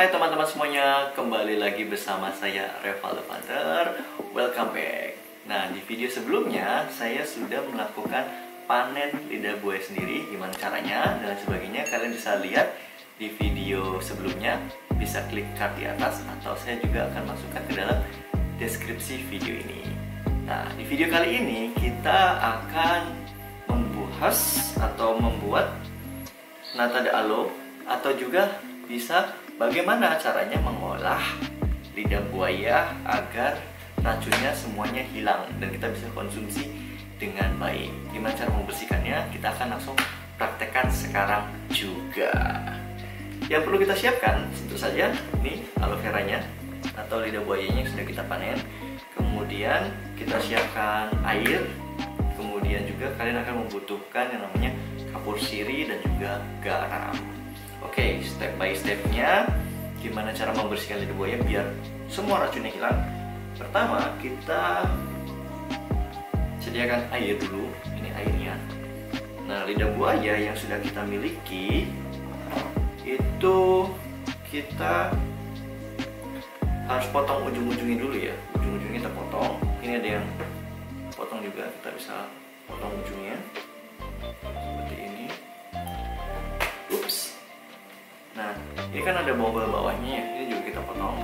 Hai teman-teman semuanya, kembali lagi bersama saya Revaldo Father. Welcome back. Nah, di video sebelumnya saya sudah melakukan panen lidah buaya sendiri. Gimana caranya dan sebagainya, kalian bisa lihat di video sebelumnya. Bisa klik card di atas, atau saya juga akan masukkan ke dalam deskripsi video ini. Nah, di video kali ini kita akan membahas atau membuat nata de alo, atau juga bisa bagaimana caranya mengolah lidah buaya agar racunnya semuanya hilang dan kita bisa konsumsi dengan baik. Gimana cara membersihkannya? Kita akan langsung praktekkan sekarang juga. Yang perlu kita siapkan tentu saja ini aloe veranya atau lidah buayanya yang sudah kita panen. Kemudian kita siapkan air. Kemudian juga kalian akan membutuhkan yang namanya kapur sirih dan juga garam. Oke, step by stepnya gimana cara membersihkan lidah buaya biar semua racunnya hilang. Pertama, kita sediakan air dulu. Ini airnya. Nah, lidah buaya yang sudah kita miliki itu kita harus potong ujung-ujungnya dulu ya. Ujung-ujungnya kita potong. Ini ada yang potong juga, kita bisa potong ujungnya seperti ini. Ups. Nah, ini kan ada bawah-bawahnya ya, ini juga kita potong.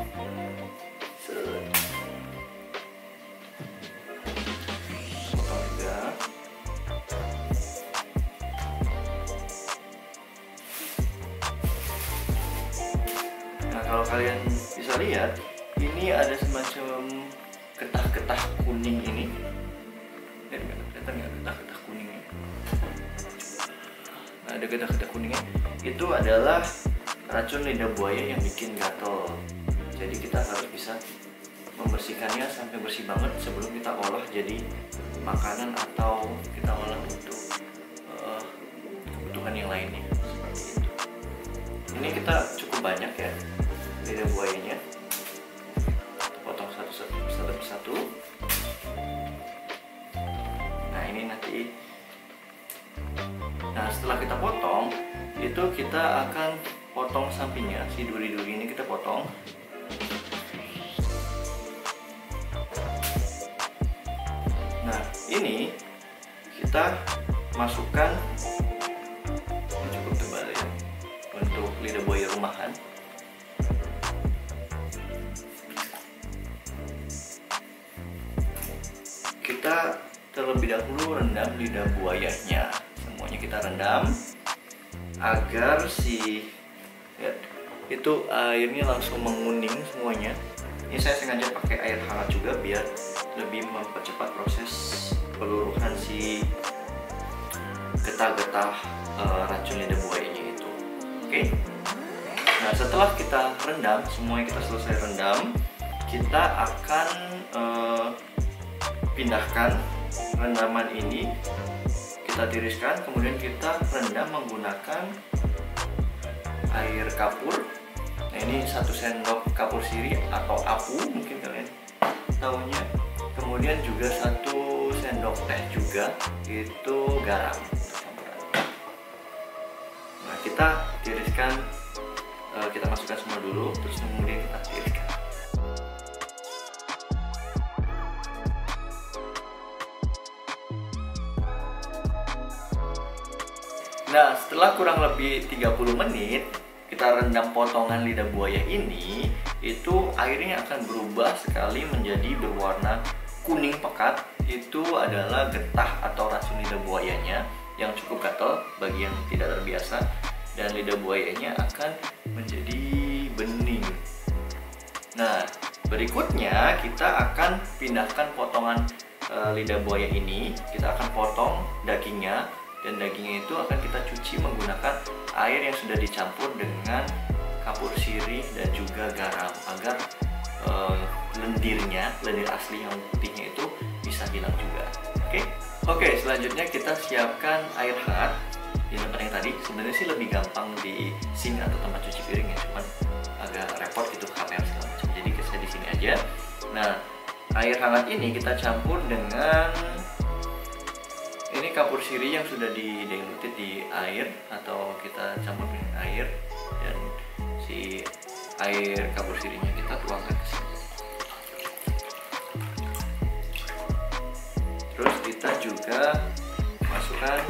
Potong juga. Nah, kalau kalian bisa lihat, ini ada semacam getah-getah kuning ini. Kelihatan nggak getah-getah kuningnya? Nah, ada getah-getah kuningnya. Itu adalah racun lidah buaya yang bikin gatel. Jadi kita harus bisa membersihkannya sampai bersih banget sebelum kita olah jadi makanan atau kita olah untuk kebutuhan yang lainnya seperti itu. Ini kita cukup banyak ya lidah buayanya. Potong satu persatu. Nah, ini nanti. Nah, setelah kita potong, itu kita akan potong sampingnya, si duri-duri ini kita potong. Nah, ini kita masukkan, ini cukup tebal ya, untuk lidah buaya rumahan. Kita terlebih dahulu rendam lidah buayanya. Semuanya kita rendam agar ya, itu airnya langsung menguning semuanya. Ini saya sengaja pakai air hangat juga biar lebih mempercepat proses peluruhan si getah-getah racun lidah buayanya itu. Oke. Nah, setelah kita rendam, semuanya kita selesai rendam, kita akan pindahkan rendaman ini, kita tiriskan, kemudian kita rendam menggunakan air kapur. Nah, ini 1 sendok kapur sirih atau apu mungkin kalian tahunya. Kemudian juga 1 sendok teh juga itu garam. Nah, kita tiriskan, kita masukkan semua dulu, terus kemudian kita tiriskan. Nah, setelah kurang lebih 30 menit kita rendam potongan lidah buaya ini, itu airnya akan berubah sekali menjadi berwarna kuning pekat. Itu adalah getah atau racun lidah buayanya yang cukup gatal bagi yang tidak terbiasa, dan lidah buayanya akan menjadi bening. Nah, berikutnya kita akan pindahkan potongan lidah buaya ini, kita akan potong dagingnya. Dan dagingnya itu akan kita cuci menggunakan air yang sudah dicampur dengan kapur sirih dan juga garam agar lendir asli yang putihnya itu bisa hilang juga. Oke, selanjutnya kita siapkan air hangat di tempat yang tadi. Sebenarnya sih lebih gampang di sink atau tempat cuci piring ya, cuman agak repot gitu kamera segala macam. Jadi saya di sini aja. Nah, air hangat ini kita campur dengan ini kapur sirih yang sudah dilutit di air atau kita campur dengan air, dan si air kapur sirinya kita tuangkan ke sini. Terus kita juga masukkan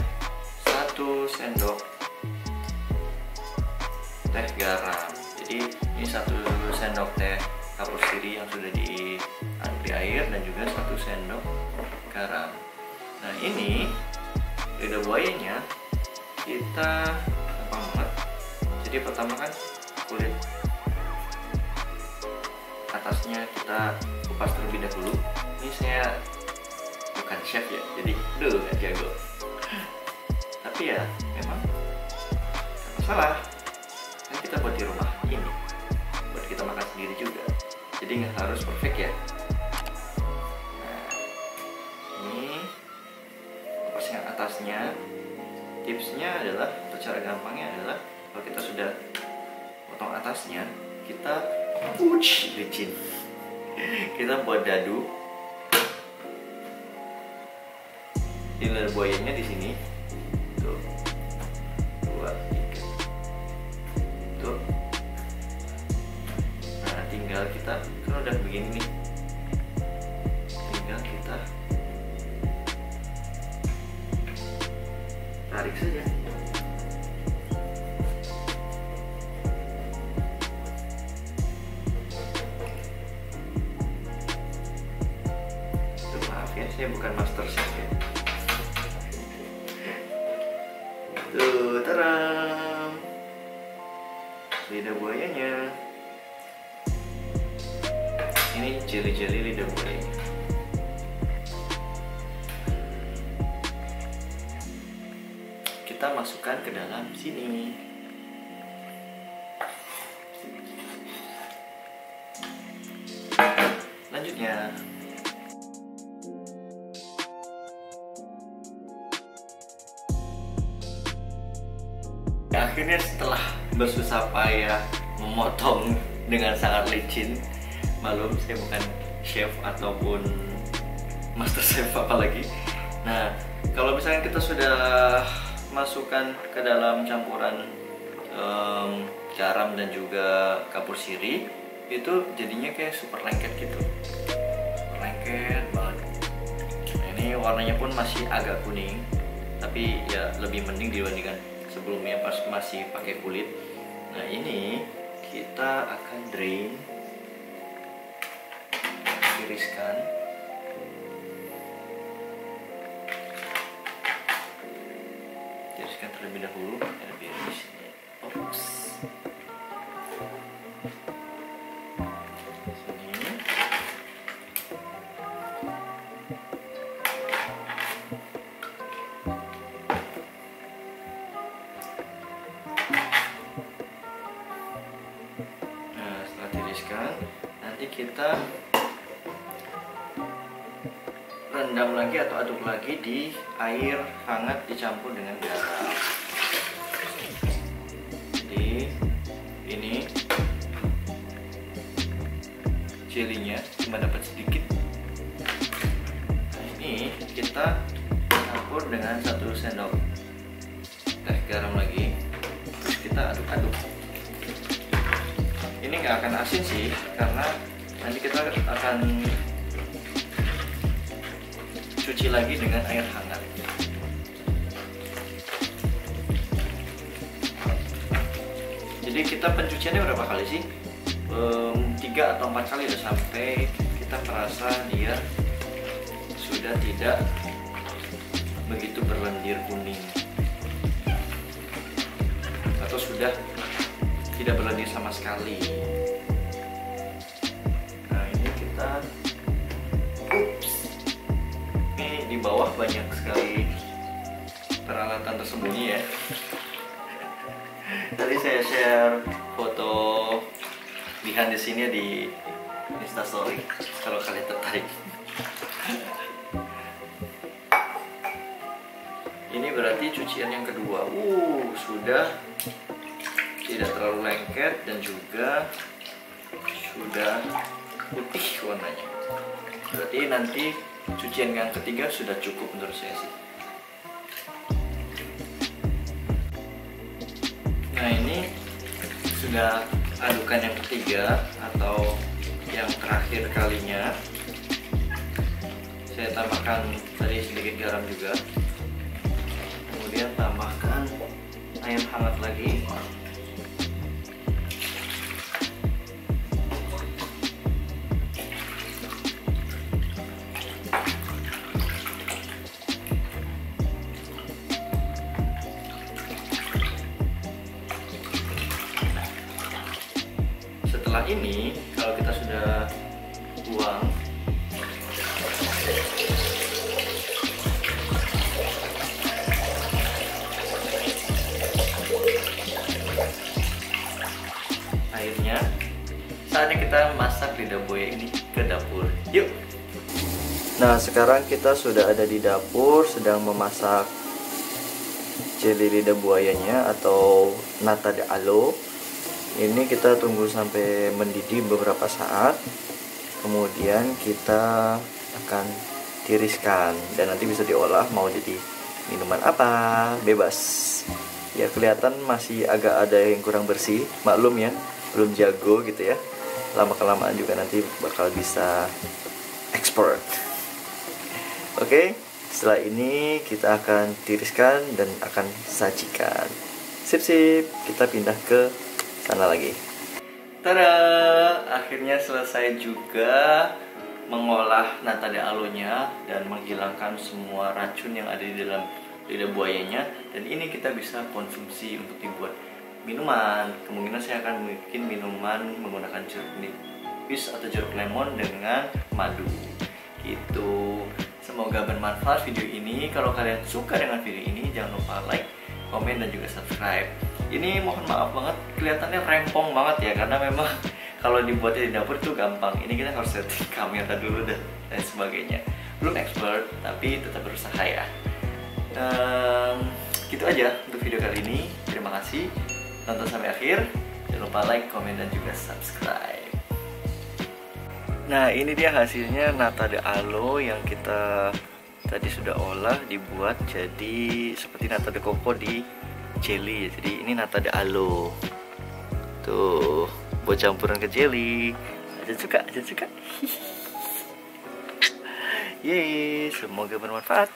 1 sendok teh garam. Jadi ini 1 sendok teh kapur sirih yang sudah diaduk di air dan juga 1 sendok garam. Nah ini lidah buayanya kita gampang banget. Jadi pertama kan kulit atasnya kita kupas terlebih dahulu. Ini saya bukan chef ya, jadi nggak jago. Tapi ya memang gak masalah, kan kita buat di rumah ini, buat kita makan sendiri juga. Jadi nggak harus perfect ya. Nah ini kupas yang atasnya. Tipsnya adalah, atau cara gampangnya adalah, kalau kita sudah potong atasnya, kita licin. Kita buat dadu. Ini lidah buayanya di sini. Tuh. 2, 3. Tuh. Nah, tinggal kita kan udah begini nih. Tinggal kita tarik saja. Tuh, maaf ya, saya bukan master chef ya. Tuh, taram, lidah buayanya. Ini jeli-jeli lidah buayanya. Kita masukkan ke dalam sini. Lanjutnya, akhirnya setelah bersusah payah memotong dengan sangat licin, malum saya bukan chef ataupun master chef apalagi. Nah, kalau misalnya kita sudah masukkan ke dalam campuran garam dan juga kapur sirih, itu jadinya kayak super lengket gitu, super lengket banget. Nah, ini warnanya pun masih agak kuning, tapi ya lebih mending dibandingkan sebelumnya pas masih pakai kulit. Nah ini kita akan drain, tiriskan. Tiriskan terlebih dahulu, biar di sini. Oops. Sini. Nah, setelah tiriskan, nanti kita rendam lagi atau aduk lagi di air hangat dicampur dengan garam. Jadi ini jelinya cuma dapat sedikit. Nah, ini kita campur dengan 1 sendok teh garam lagi, terus kita aduk-aduk. Ini nggak akan asin sih, karena nanti kita akan cuci lagi dengan air hangat. Jadi kita pencuciannya berapa kali sih? 3 atau 4 kali udah, sampai kita merasa dia sudah tidak begitu berlendir kuning atau sudah tidak berlendir sama sekali. Nah ini kita di bawah banyak sekali peralatan tersembunyi ya. Tadi saya share foto behind the scene-nya di Instastory kalau kalian tertarik. Ini berarti cucian yang kedua. Sudah tidak terlalu lengket dan juga sudah putih warnanya. Berarti nanti cucian yang ketiga sudah cukup menurut saya sih. Nah ini sudah adukan yang ketiga atau yang terakhir kalinya. Saya tambahkan tadi sedikit garam juga, kemudian tambahkan air hangat lagi. Setelah ini, kalau kita sudah buang, airnya, saatnya kita masak lidah buaya ini ke dapur. Yuk! Nah, sekarang kita sudah ada di dapur sedang memasak jeli lidah buayanya atau nata de alo. Ini kita tunggu sampai mendidih beberapa saat. Kemudian kita akan tiriskan dan nanti bisa diolah mau jadi minuman apa, bebas. Ya kelihatan masih agak ada yang kurang bersih, maklum ya, belum jago gitu ya. Lama-kelamaan juga nanti bakal bisa expert. Oke, setelah ini kita akan tiriskan dan akan sajikan. Sip-sip, kita pindah ke sana lagi. Tada! Akhirnya selesai juga mengolah nata de alonya dan menghilangkan semua racun yang ada di dalam lidah buayanya. Dan ini kita bisa konsumsi untuk dibuat minuman. Kemungkinan saya akan bikin minuman menggunakan jeruk nipis atau jeruk lemon dengan madu. Gitu. Semoga bermanfaat video ini. Kalau kalian suka dengan video ini, jangan lupa like, komen, dan juga subscribe. Ini mohon maaf banget, kelihatannya rempong banget ya, karena memang kalau dibuatnya di dapur itu gampang. Ini kita harus setting kamera dulu dan sebagainya. Belum expert, tapi tetap berusaha ya. Gitu aja untuk video kali ini. Terima kasih nonton sampai akhir. Jangan lupa like, komen, dan juga subscribe. Nah, ini dia hasilnya nata de alo yang kita tadi sudah olah, dibuat jadi seperti nata de coco di jelly. Jadi ini nata de alo. Tuh, buat campuran ke jelly. Aja suka. Yeay, semoga bermanfaat.